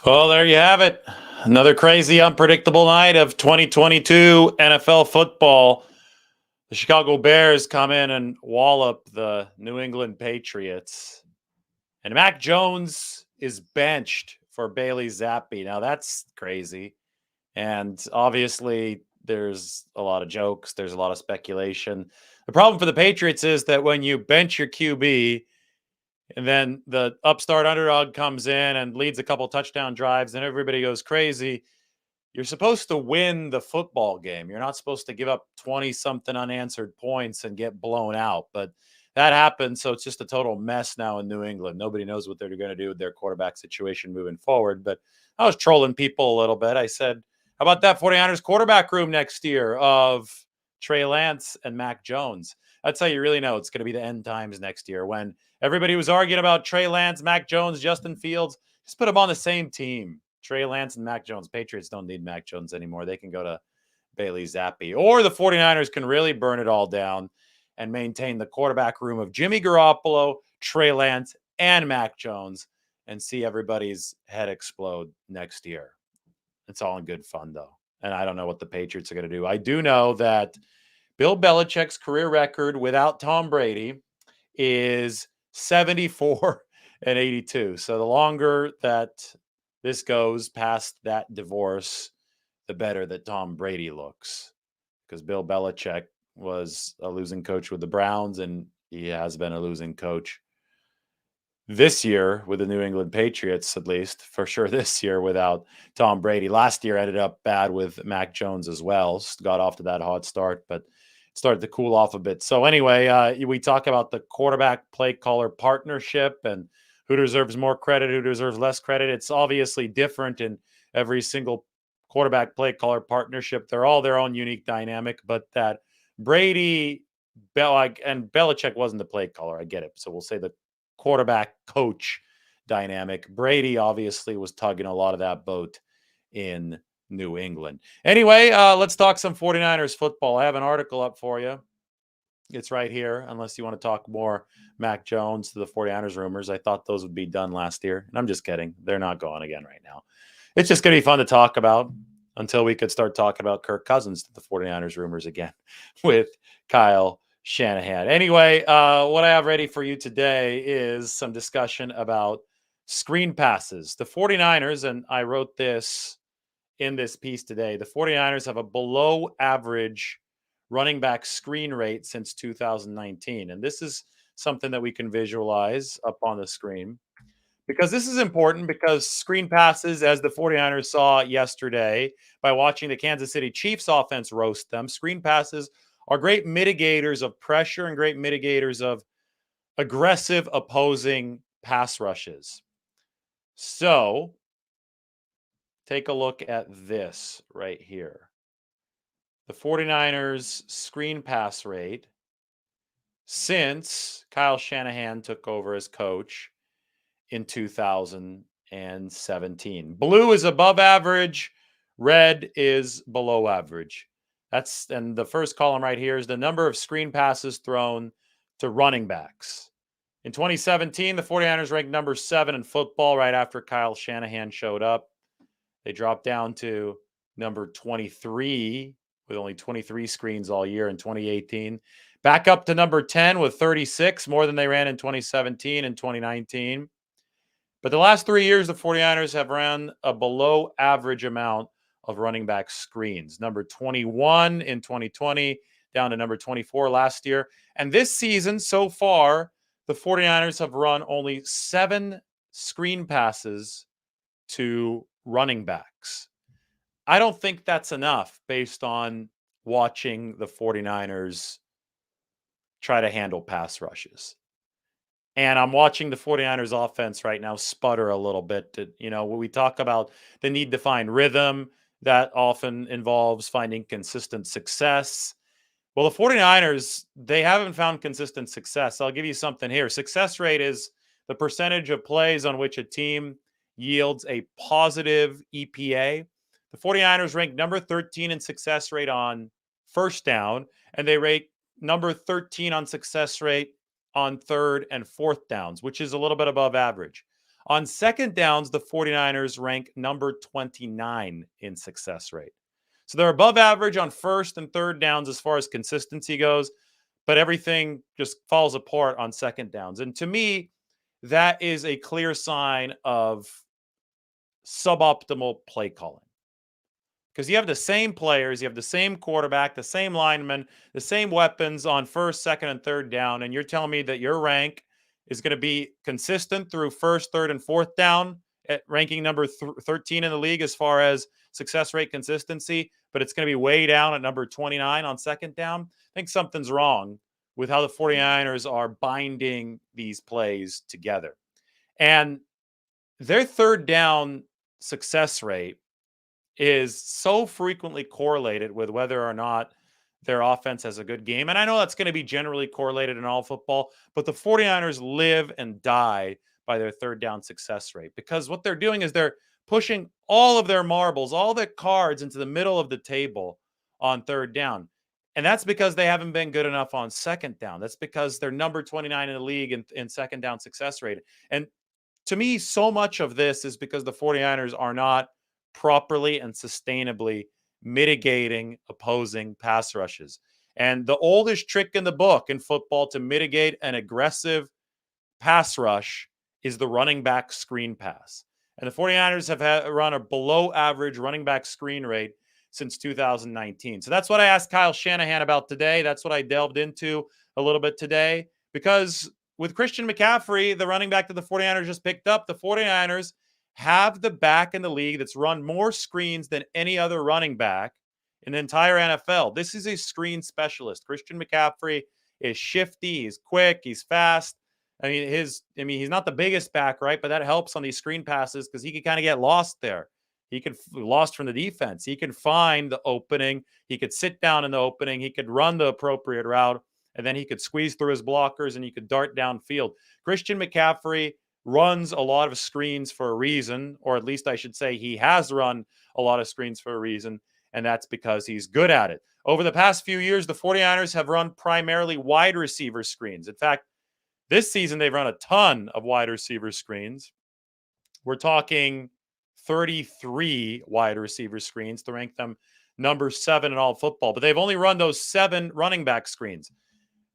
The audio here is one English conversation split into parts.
Well, there you have it. Another crazy, unpredictable night of 2022 NFL football. The Chicago Bears come in and wallop the New England Patriots. And Mac Jones is benched for Bailey Zappi. Now, that's crazy. And obviously, there's a lot of jokes, there's a lot of speculation. The problem for the Patriots is that when you bench your QB, and then the upstart underdog comes in and leads a couple touchdown drives, and everybody goes crazy. You're supposed to win the football game. You're not supposed to give up 20 something unanswered points and get blown out. But that happened. So it's just a total mess now in New England. Nobody knows what they're going to do with their quarterback situation moving forward. But I was trolling people a little bit. I said, how about that 49ers quarterback room next year of Trey Lance and Mac Jones? That's how you really know it's going to be the end times next year when everybody was arguing about Trey Lance, Mac Jones, Justin Fields. Just put them on the same team. Trey Lance and Mac Jones. Patriots don't need Mac Jones anymore. They can go to Bailey Zappi. Or the 49ers can really burn it all down and maintain the quarterback room of Jimmy Garoppolo, Trey Lance, and Mac Jones and see everybody's head explode next year. It's all in good fun, though. And I don't know what the Patriots are going to do. I do know that Bill Belichick's career record without Tom Brady is 74 and 82. So the longer that this goes past that divorce, the better that Tom Brady looks. Because Bill Belichick was a losing coach with the Browns, and he has been a losing coach this year with the New England Patriots, at least for sure this year without Tom Brady. Last year ended up bad with Mac Jones as well. Got off to that hot start, but started to cool off a bit. So anyway, we talk about the quarterback play caller partnership and who deserves more credit, who deserves less credit. It's obviously different in every single quarterback play caller partnership. They're all their own unique dynamic, but that Brady, and Belichick wasn't the play caller. I get it. So we'll say the quarterback coach dynamic. Brady obviously was tugging a lot of that boat in New England. Anyway, let's talk some 49ers football. I have an article up for you. It's right here, unless you want to talk more Mac Jones to the 49ers rumors. I thought those would be done last year, and I'm just kidding. They're not going again right now. It's just going to be fun to talk about until we could start talking about Kirk Cousins to the 49ers rumors again with Kyle Shanahan. Anyway, what I have ready for you today is some discussion about screen passes. The 49ers, and I wrote this in this piece today, the 49ers have a below average running back screen rate since 2019. And this is something that we can visualize up on the screen because this is important because screen passes, as the 49ers saw yesterday by watching the Kansas City Chiefs offense roast them, screen passes are great mitigators of pressure and great mitigators of aggressive opposing pass rushes. So take a look at this right here. The 49ers screen pass rate since Kyle Shanahan took over as coach in 2017. Blue is above average, red is below average. And the first column right here is the number of screen passes thrown to running backs. In 2017, the 49ers ranked number 7 in football right after Kyle Shanahan showed up. They dropped down to number 23 with only 23 screens all year in 2018. Back up to number 10 with 36, more than they ran in 2017 and 2019. But the last 3 years, the 49ers have ran a below average amount of running back screens. Number 21 in 2020, down to number 24 last year. And this season so far, the 49ers have run only 7 screen passes to running backs. I don't think that's enough based on watching the 49ers try to handle pass rushes. And I'm watching the 49ers offense right now sputter a little bit. When we talk about the need to find rhythm, that often involves finding consistent success. Well, the 49ers, they haven't found consistent success. I'll give you something here. Success rate is the percentage of plays on which a team yields a positive EPA. The 49ers rank number 13 in success rate on first down, and they rate number 13 on success rate on third and fourth downs, which is a little bit above average. On second downs, the 49ers rank number 29 in success rate. So they're above average on first and third downs as far as consistency goes, but everything just falls apart on second downs. And to me, that is a clear sign of suboptimal play calling. Because you have the same players, you have the same quarterback, the same linemen, the same weapons on first, second, and third down, and you're telling me that your rank is going to be consistent through first, third, and fourth down at ranking number 13 in the league as far as success rate consistency, but it's going to be way down at number 29 on second down. I think something's wrong with how the 49ers are binding these plays together. And their third down success rate is so frequently correlated with whether or not their offense has a good game. And I know that's going to be generally correlated in all football, but the 49ers live and die by their third down success rate because what they're doing is they're pushing all of their marbles, all their cards into the middle of the table on third down. And that's because they haven't been good enough on second down. That's because they're number 29 in the league in second down success rate. And to me, so much of this is because the 49ers are not properly and sustainably mitigating opposing pass rushes. And the oldest trick in the book in football to mitigate an aggressive pass rush is the running back screen pass. And the 49ers have run a below average running back screen rate since 2019. So that's what I asked Kyle Shanahan about today. That's what I delved into a little bit today because with Christian McCaffrey, the running back that the 49ers just picked up, the 49ers have the back in the league that's run more screens than any other running back in the entire NFL. This is a screen specialist. Christian McCaffrey is shifty, he's quick, he's fast. He's not the biggest back, right? But that helps on these screen passes because he can kind of get lost there. He can lost from the defense. He can find the opening. He could sit down in the opening. He could run the appropriate route, and then he could squeeze through his blockers and he could dart downfield. Christian McCaffrey runs a lot of screens for a reason, or at least I should say he has run a lot of screens for a reason, and that's because he's good at it. Over the past few years, the 49ers have run primarily wide receiver screens. In fact, this season, they've run a ton of wide receiver screens. We're talking 33 wide receiver screens to rank them number 7 in all football, but they've only run those 7 running back screens.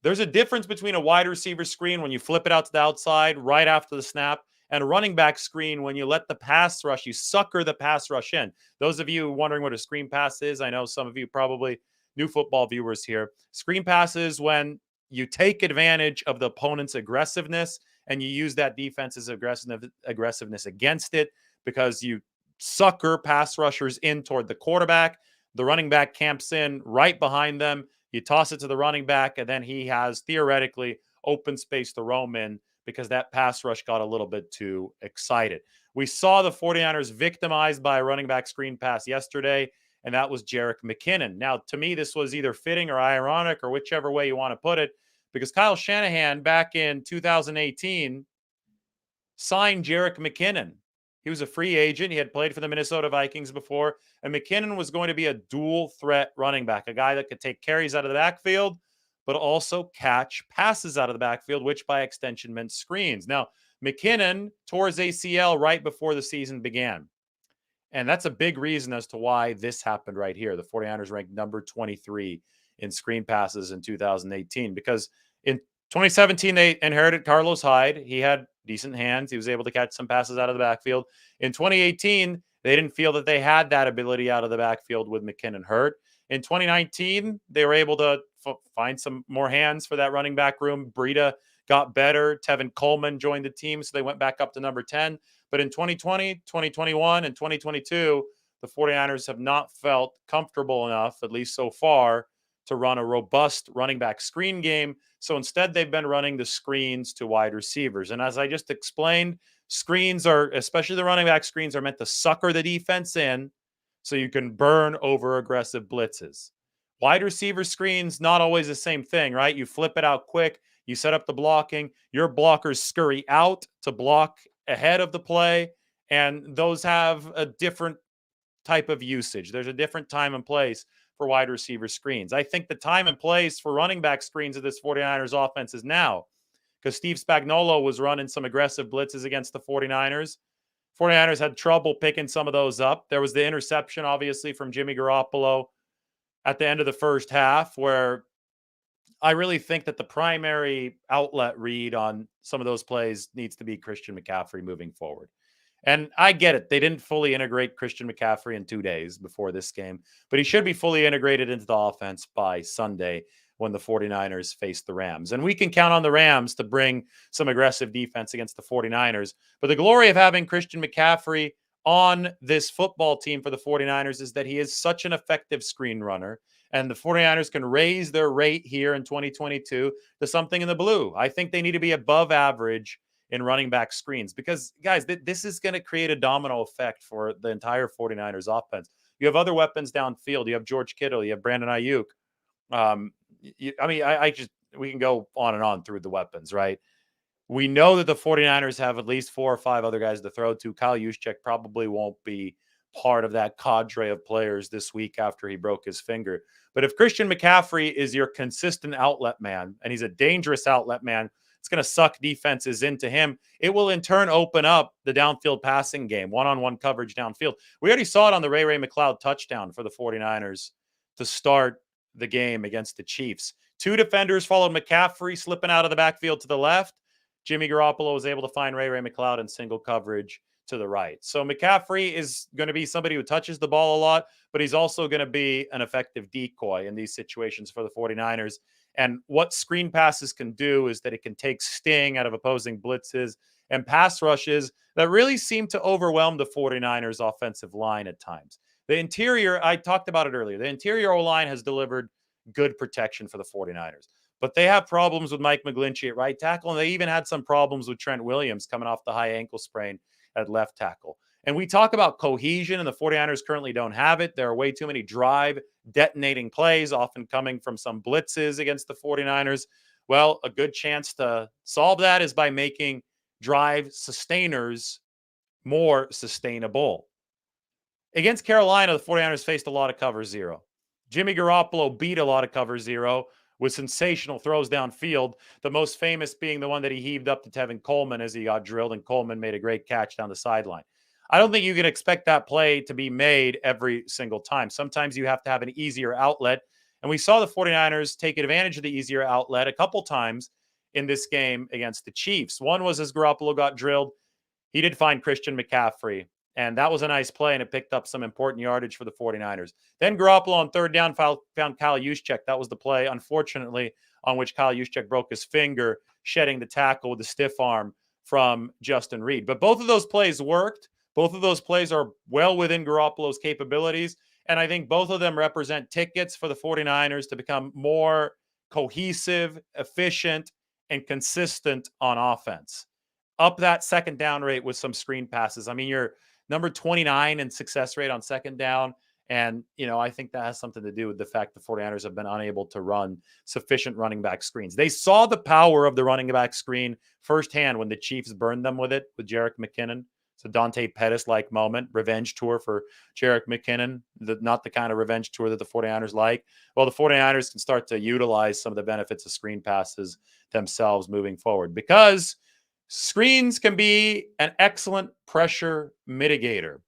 There's a difference between a wide receiver screen when you flip it out to the outside right after the snap and a running back screen when you let the pass rush, you sucker the pass rush in. Those of you wondering what a screen pass is, I know some of you probably new football viewers here. Screen pass is when you take advantage of the opponent's aggressiveness and you use that defense's aggressiveness against it because you sucker pass rushers in toward the quarterback. The running back camps in right behind them. You toss it to the running back, and then he has theoretically open space to roam in because that pass rush got a little bit too excited. We saw the 49ers victimized by a running back screen pass yesterday, and that was Jerick McKinnon. Now, to me, this was either fitting or ironic or whichever way you want to put it, because Kyle Shanahan back in 2018 signed Jerick McKinnon. He was a free agent. He had played for the Minnesota Vikings before, and McKinnon was going to be a dual threat running back, a guy that could take carries out of the backfield, but also catch passes out of the backfield, which by extension meant screens. Now, McKinnon tore his ACL right before the season began. And that's a big reason as to why this happened right here. The 49ers ranked number 23 in screen passes in 2018 because in 2017, they inherited Carlos Hyde. He had decent hands. He was able to catch some passes out of the backfield. In 2018, they didn't feel that they had that ability out of the backfield with McKinnon hurt. In 2019, they were able to find some more hands for that running back room. Breida got better. Tevin Coleman joined the team, so they went back up to number 10. But in 2020, 2021, and 2022, the 49ers have not felt comfortable enough, at least so far, to run a robust running back screen game. So instead, they've been running the screens to wide receivers. And as I just explained, screens are, especially the running back screens, are meant to sucker the defense in so you can burn over aggressive blitzes. Wide receiver screens, not always the same thing, right? You flip it out quick. You set up the blocking. Your blockers scurry out to block ahead of the play. And those have a different type of usage. There's a different time and place for wide receiver screens. I think the time and place for running back screens of this 49ers offense is now because Steve Spagnuolo was running some aggressive blitzes against the 49ers. 49ers had trouble picking some of those up. There was the interception, obviously, from Jimmy Garoppolo at the end of the first half, where I really think that the primary outlet read on some of those plays needs to be Christian McCaffrey moving forward. And I get it. They didn't fully integrate Christian McCaffrey in 2 days before this game, but he should be fully integrated into the offense by Sunday when the 49ers face the Rams. And we can count on the Rams to bring some aggressive defense against the 49ers. But the glory of having Christian McCaffrey on this football team for the 49ers is that he is such an effective screen runner. And the 49ers can raise their rate here in 2022 to something in the blue. I think they need to be above average in running back screens because, guys, this is going to create a domino effect for the entire 49ers offense. You have other weapons downfield. You have George Kittle. You have Brandon Ayuk. We can go on and on through the weapons, right? We know that the 49ers have at least 4 or 5 other guys to throw to. Kyle Juszczyk probably won't be part of that cadre of players this week after he broke his finger. But if Christian McCaffrey is your consistent outlet man, and he's a dangerous outlet man, it's going to suck defenses into him. It will in turn open up the downfield passing game, one-on-one coverage downfield. We already saw it on the Ray McCloud touchdown for the 49ers to start the game against the Chiefs. 2 defenders followed McCaffrey slipping out of the backfield to the left. Jimmy Garoppolo was able to find Ray McCloud in single coverage to the right. So McCaffrey is going to be somebody who touches the ball a lot, but he's also going to be an effective decoy in these situations for the 49ers. And what screen passes can do is that it can take sting out of opposing blitzes and pass rushes that really seem to overwhelm the 49ers offensive line at times. The interior, I talked about it earlier, the interior O-line has delivered good protection for the 49ers. But they have problems with Mike McGlinchey at right tackle, and they even had some problems with Trent Williams coming off the high ankle sprain at left tackle. And we talk about cohesion, and the 49ers currently don't have it. There are way too many drive detonating plays, often coming from some blitzes against the 49ers. Well, a good chance to solve that is by making drive sustainers more sustainable. Against Carolina, the 49ers faced a lot of cover zero. Jimmy Garoppolo beat a lot of cover zero with sensational throws downfield, the most famous being the one that he heaved up to Tevin Coleman as he got drilled, and Coleman made a great catch down the sideline. I don't think you can expect that play to be made every single time. Sometimes you have to have an easier outlet, and we saw the 49ers take advantage of the easier outlet a couple times in this game against the Chiefs. One was as Garoppolo got drilled, he did find Christian McCaffrey, and that was a nice play, and it picked up some important yardage for the 49ers. Then Garoppolo on third down found Kyle Juszczyk. That was the play, unfortunately, on which Kyle Juszczyk broke his finger, shedding the tackle with the stiff arm from Justin Reed. But both of those plays worked. Both of those plays are well within Garoppolo's capabilities, and I think both of them represent tickets for the 49ers to become more cohesive, efficient, and consistent on offense. Up that second down rate with some screen passes. I mean, you're number 29 in success rate on second down. And, I think that has something to do with the fact the 49ers have been unable to run sufficient running back screens. They saw the power of the running back screen firsthand when the Chiefs burned them with it with Jerick McKinnon. It's a Dante Pettis-like moment, revenge tour for Jerick McKinnon, not the kind of revenge tour that the 49ers like. Well, the 49ers can start to utilize some of the benefits of screen passes themselves moving forward because screens can be an excellent pressure mitigator.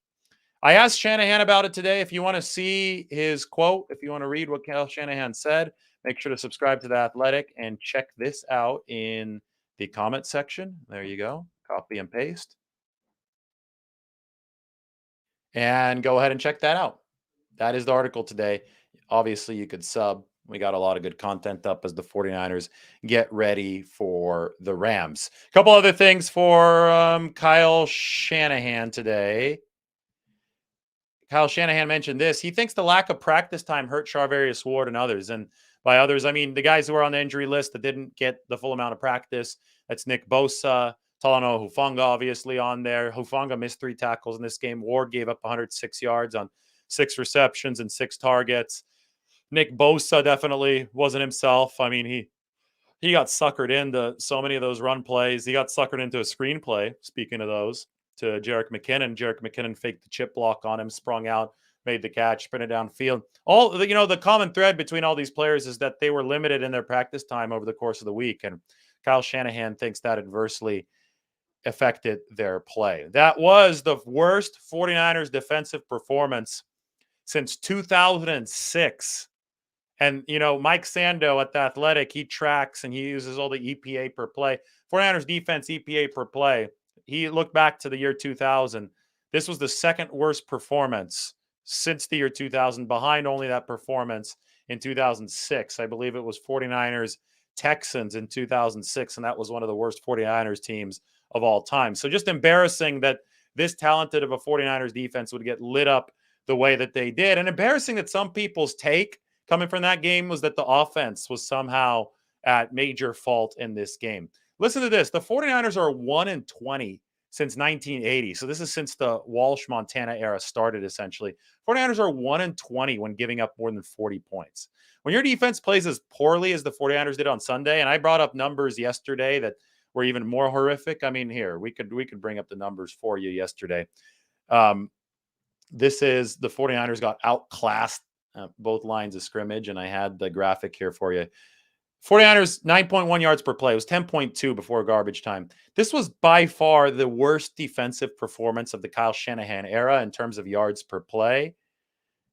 I asked Shanahan about it today. If you want to see his quote, if you want to read what Kyle Shanahan said, make sure to subscribe to The Athletic and check this out in the comment section. There you go. Copy and paste. And go ahead and check that out. That is the article today. Obviously, you could sub. We got a lot of good content up as the 49ers get ready for the Rams. A couple other things for Kyle Shanahan today. Kyle Shanahan mentioned this. He thinks the lack of practice time hurt Charvarius Ward and others. And by others, I mean the guys who are on the injury list that didn't get the full amount of practice. That's Nick Bosa, Talanoa Hufanga, obviously on there. Hufanga missed 3 tackles in this game. Ward gave up 106 yards on 6 receptions and 6 targets. Nick Bosa definitely wasn't himself. I mean, he got suckered into so many of those run plays. He got suckered into a screenplay, speaking of those, to Jerick McKinnon. Jerick McKinnon faked the chip block on him, sprung out, made the catch, sprinted downfield. The common thread between all these players is that they were limited in their practice time over the course of the week. And Kyle Shanahan thinks that adversely affected their play. That was the worst 49ers defensive performance since 2006. And, Mike Sando at The Athletic, he tracks and he uses all the EPA per play. 49ers defense EPA per play. He looked back to the year 2000. This was the second worst performance since the year 2000, behind only that performance in 2006. I believe it was 49ers Texans in 2006, and that was one of the worst 49ers teams of all time. So just embarrassing that this talented of a 49ers defense would get lit up the way that they did. And embarrassing that some people's take coming from that game was that the offense was somehow at major fault in this game. Listen to this. The 49ers are 1-20 since 1980. So this is since the Walsh-Montana era started, essentially. 49ers are 1-20 when giving up more than 40 points. When your defense plays as poorly as the 49ers did on Sunday, and I brought up numbers yesterday that were even more horrific. I mean, here, we could bring up the numbers for you yesterday. This is the 49ers got outclassed both lines of scrimmage, and I had the graphic here for you. 49ers, 9.1 yards per play. It was 10.2 before garbage time. This was by far the worst defensive performance of the Kyle Shanahan era in terms of yards per play.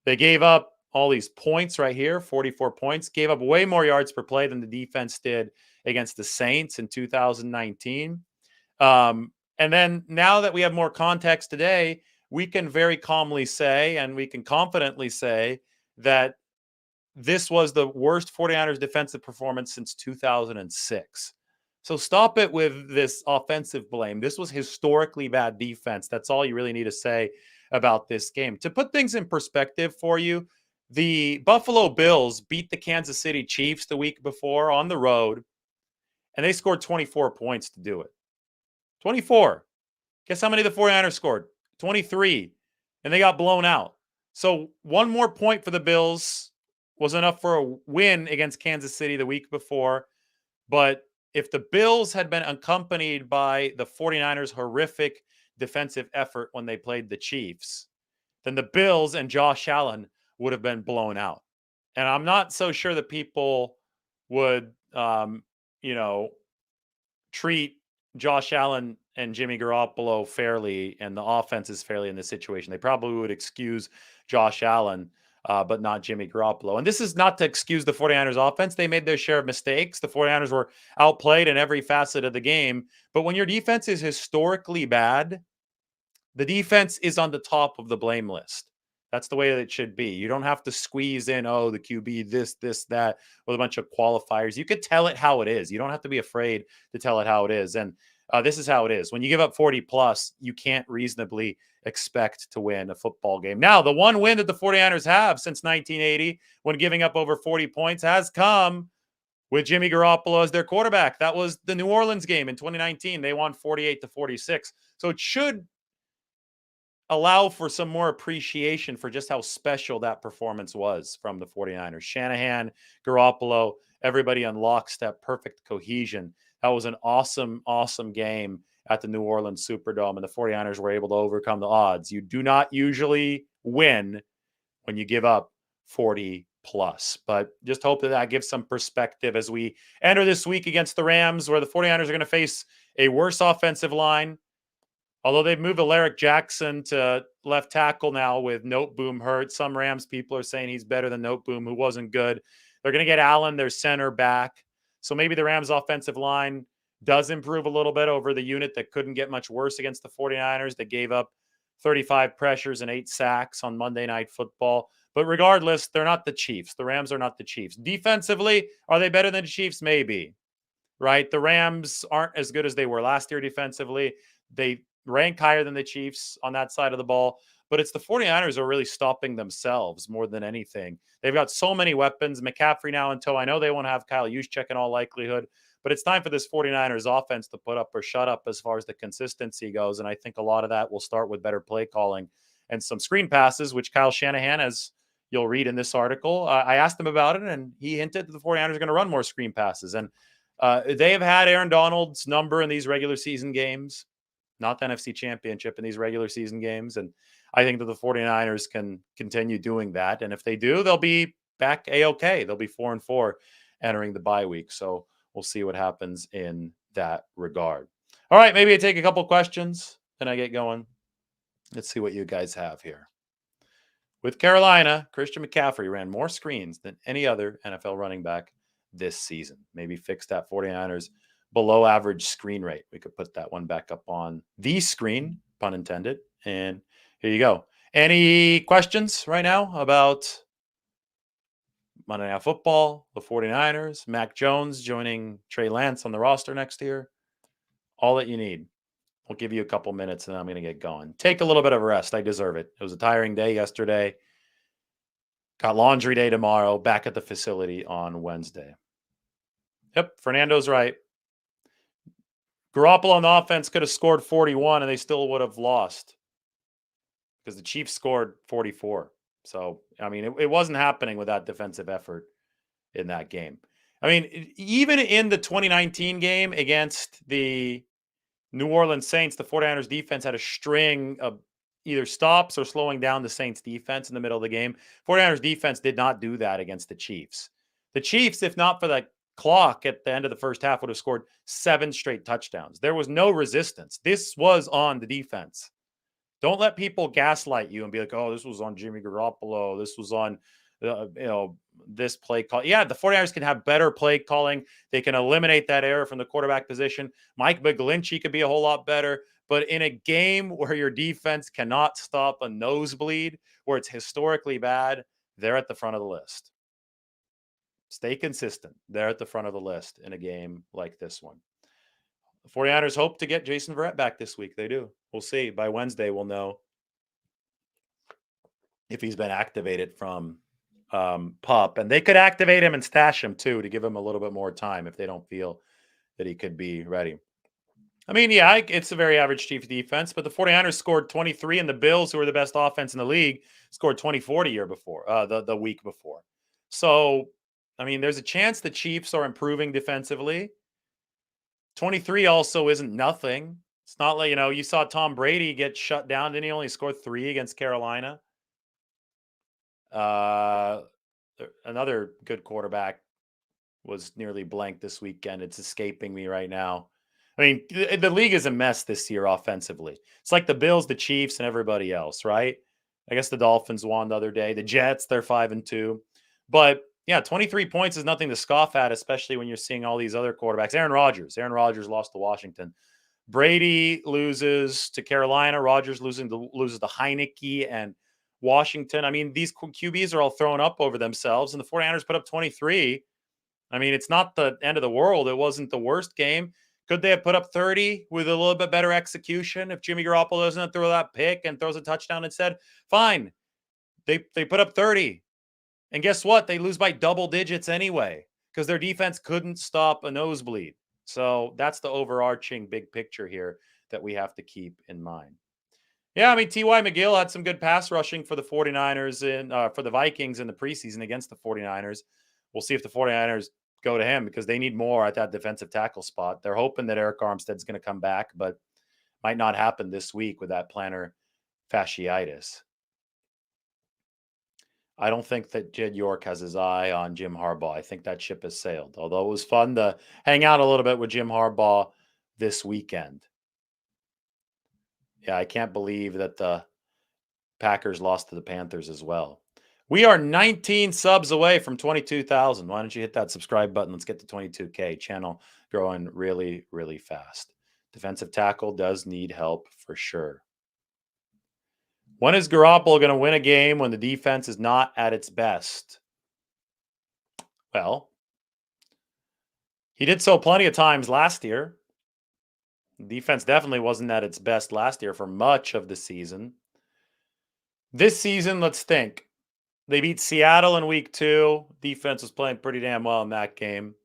They gave up all these points right here, 44 points, gave up way more yards per play than the defense did against the Saints in 2019. And then now that we have more context today, we can very calmly say, and we can confidently say, that this was the worst 49ers defensive performance since 2006. So stop it with this offensive blame. This was historically bad defense. That's all you really need to say about this game. To put things in perspective for you, the Buffalo Bills beat the Kansas City Chiefs the week before on the road, and they scored 24 points to do it. 24. Guess how many the 49ers scored? 23. And they got blown out. So one more point for the Bills was enough for a win against Kansas City the week before. But if the Bills had been accompanied by the 49ers' horrific defensive effort when they played the Chiefs, then the Bills and Josh Allen would have been blown out. And I'm not so sure that people would, treat Josh Allen and Jimmy Garoppolo fairly, and the offense is fairly in this situation. They probably would excuse Josh Allen, but not Jimmy Garoppolo. And this is not to excuse the 49ers offense. They made their share of mistakes. The 49ers were outplayed in every facet of the game. But when your defense is historically bad, the defense is on the top of the blame list. That's the way that it should be. You don't have to squeeze in, the QB, this, that, with a bunch of qualifiers. You could tell it how it is. You don't have to be afraid to tell it how it is. And this is how it is. When you give up 40 plus, you can't reasonably expect to win a football game. Now, the one win that the 49ers have since 1980, when giving up over 40 points, has come with Jimmy Garoppolo as their quarterback. That was the New Orleans game in 2019. They won 48-46. So it should allow for some more appreciation for just how special that performance was from the 49ers. Shanahan, Garoppolo, everybody on lockstep, perfect cohesion. That was an awesome, awesome game at the New Orleans Superdome, and the 49ers were able to overcome the odds. You do not usually win when you give up 40 plus, but just hope that gives some perspective as we enter this week against the Rams, where the 49ers are going to face a worse offensive line. Although they've moved Alaric Jackson to left tackle now with Noteboom hurt. Some Rams people are saying he's better than Noteboom, who wasn't good. They're going to get Allen, their center, back. So maybe the Rams offensive line does improve a little bit over the unit that couldn't get much worse against the 49ers. That gave up 35 pressures and 8 sacks on Monday Night Football. But regardless, they're not the Chiefs. The Rams are not the Chiefs. Defensively, are they better than the Chiefs? Maybe. Right? The Rams aren't as good as they were last year defensively. They rank higher than the Chiefs on that side of the ball, but it's the 49ers are really stopping themselves more than anything. They've got so many weapons. McCaffrey now in tow. I know they won't have Kyle Juszczyk in all likelihood, but it's time for this 49ers offense to put up or shut up as far as the consistency goes, and I think a lot of that will start with better play calling and some screen passes, which Kyle Shanahan, as you'll read in this article, I asked him about it, and he hinted that the 49ers are going to run more screen passes, and they have had Aaron Donald's number in these regular season games, not the NFC Championship, in these regular season games. And I think that the 49ers can continue doing that. And if they do, they'll be back A-OK. They'll be 4-4 entering the bye week. So we'll see what happens in that regard. All right, maybe I take a couple questions and I get going. Let's see what you guys have here. With Carolina, Christian McCaffrey ran more screens than any other NFL running back this season. Maybe fix that 49ers below average screen rate. We could put that one back up on the screen, pun intended. And here you go. Any questions right now about Monday Night Football, the 49ers, Mac Jones joining Trey Lance on the roster next year? All that you need. We'll give you a couple minutes and then I'm going to get going. Take a little bit of a rest. I deserve it. It was a tiring day yesterday. Got laundry day tomorrow. Back at the facility on Wednesday. Yep, Fernando's right. Garoppolo on the offense could have scored 41 and they still would have lost because the Chiefs scored 44. So, I mean, it wasn't happening with that defensive effort in that game. I mean, even in the 2019 game against the New Orleans Saints, the 49ers defense had a string of either stops or slowing down the Saints defense in the middle of the game. 49ers defense did not do that against the Chiefs. The Chiefs, if not for the clock at the end of the first half, would have scored 7 straight touchdowns. There was no resistance. This was on the defense. Don't let people gaslight you and be like, oh, this was on Jimmy Garoppolo. This was on, this play call. Yeah, the 49ers can have better play calling. They can eliminate that error from the quarterback position. Mike McGlinchey could be a whole lot better. But in a game where your defense cannot stop a nosebleed, where it's historically bad, they're at the front of the list. Stay consistent. They're at the front of the list in a game like this one. The 49ers hope to get Jason Verrett back this week. They do. We'll see. By Wednesday, we'll know if he's been activated from PUP. And they could activate him and stash him, too, to give him a little bit more time if they don't feel that he could be ready. I mean, yeah, it's a very average Chiefs defense, but the 49ers scored 23, and the Bills, who are the best offense in the league, scored 24 the week before. So, I mean, there's a chance the Chiefs are improving defensively. 23 also isn't nothing. It's not like, you saw Tom Brady get shut down. Didn't he only score 3 against Carolina? Another good quarterback was nearly blank this weekend. It's escaping me right now. I mean, the league is a mess this year offensively. It's like the Bills, the Chiefs, and everybody else, right? I guess the Dolphins won the other day. The Jets, they're 5-2. But yeah, 23 points is nothing to scoff at, especially when you're seeing all these other quarterbacks. Aaron Rodgers lost to Washington. Brady loses to Carolina. Rodgers loses to Heineke and Washington. I mean, these QBs are all thrown up over themselves, and the 49ers put up 23. I mean, it's not the end of the world. It wasn't the worst game. Could they have put up 30 with a little bit better execution if Jimmy Garoppolo doesn't throw that pick and throws a touchdown instead? Fine. They put up 30. And guess what? They lose by double digits anyway because their defense couldn't stop a nosebleed. So that's the overarching big picture here that we have to keep in mind. Yeah, I mean, T.Y. McGill had some good pass rushing for the 49ers and for the Vikings in the preseason against the 49ers. We'll see if the 49ers go to him because they need more at that defensive tackle spot. They're hoping that Eric Armstead's going to come back, but might not happen this week with that plantar fasciitis. I don't think that Jed York has his eye on Jim Harbaugh. I think that ship has sailed, although it was fun to hang out a little bit with Jim Harbaugh this weekend. Yeah, I can't believe that the Packers lost to the Panthers as well. We are 19 subs away from 22,000. Why don't you hit that subscribe button? Let's get to 22K. Channel growing really, really fast. Defensive tackle does need help for sure. When is Garoppolo going to win a game when the defense is not at its best? Well, he did so plenty of times last year. The defense definitely wasn't at its best last year for much of the season. This season, let's think. They beat Seattle in week 2. Defense was playing pretty damn well in that game.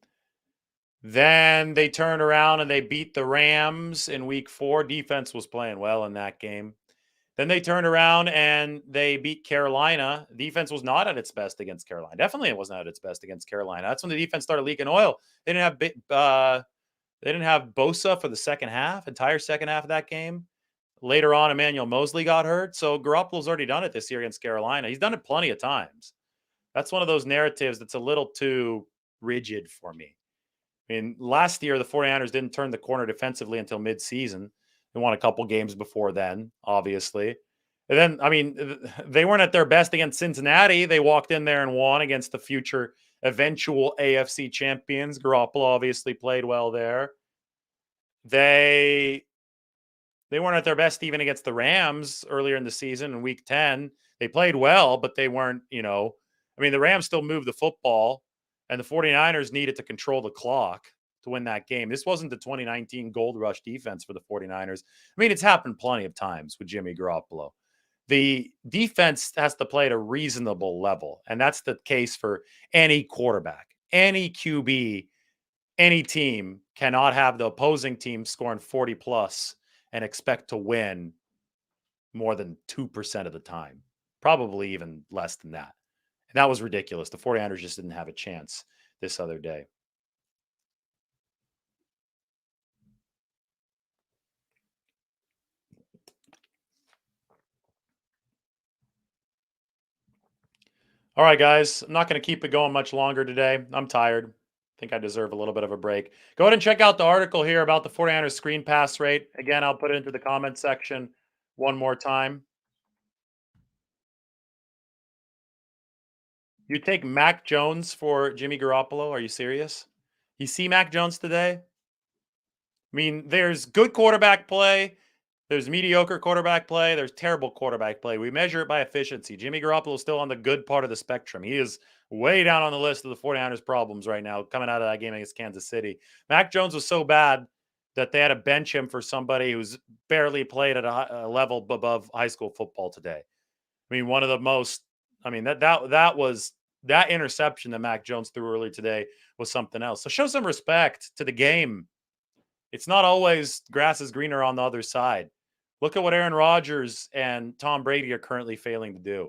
Then they turned around and they beat the Rams in week 4. Defense was playing well in that game. Then they turned around and they beat Carolina. Defense was not at its best against Carolina. Definitely it wasn't at its best against Carolina. That's when the defense started leaking oil. They didn't have Bosa for the entire second half of that game. Later on, Emmanuel Mosley got hurt. So Garoppolo's already done it this year against Carolina. He's done it plenty of times. That's one of those narratives that's a little too rigid for me. I mean, last year, the 49ers didn't turn the corner defensively until midseason. They won a couple games before then, obviously. And then, I mean, they weren't at their best against Cincinnati. They walked in there and won against the future eventual AFC champions. Garoppolo obviously played well there. They weren't at their best even against the Rams earlier in the season in week 10. They played well, but they weren't, I mean, the Rams still moved the football, and the 49ers needed to control the clock to win that game. This wasn't the 2019 Gold Rush defense for the 49ers. I mean, it's happened plenty of times with Jimmy Garoppolo. The defense has to play at a reasonable level, and that's the case for any quarterback, any QB, any team cannot have the opposing team scoring 40 plus and expect to win more than 2% of the time, probably even less than that. And that was ridiculous. The 49ers just didn't have a chance this other day. All right, guys, I'm not going to keep it going much longer today. I'm tired. I think I deserve a little bit of a break. Go ahead and check out the article here about the 49ers screen pass rate. Again, I'll put it into the comment section one more time. You take Mac Jones for Jimmy Garoppolo? Are you serious? You see Mac Jones today? I mean, there's good quarterback play. There's mediocre quarterback play. There's terrible quarterback play. We measure it by efficiency. Jimmy Garoppolo is still on the good part of the spectrum. He is way down on the list of the 49ers problems right now, coming out of that game against Kansas City. Mac Jones was so bad that they had to bench him for somebody who's barely played at a level above high school football today. I mean, one of the most, I mean, that interception that Mac Jones threw earlier today was something else. So show some respect to the game. It's not always grass is greener on the other side. Look at what Aaron Rodgers and Tom Brady are currently failing to do,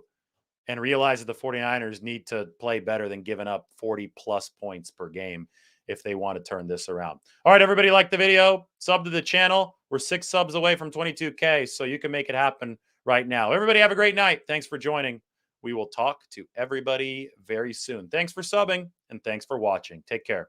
and realize that the 49ers need to play better than giving up 40 plus points per game if they want to turn this around. All right, everybody, like the video, sub to the channel. We're 6 subs away from 22K, so you can make it happen right now. Everybody have a great night. Thanks for joining. We will talk to everybody very soon. Thanks for subbing, and thanks for watching. Take care.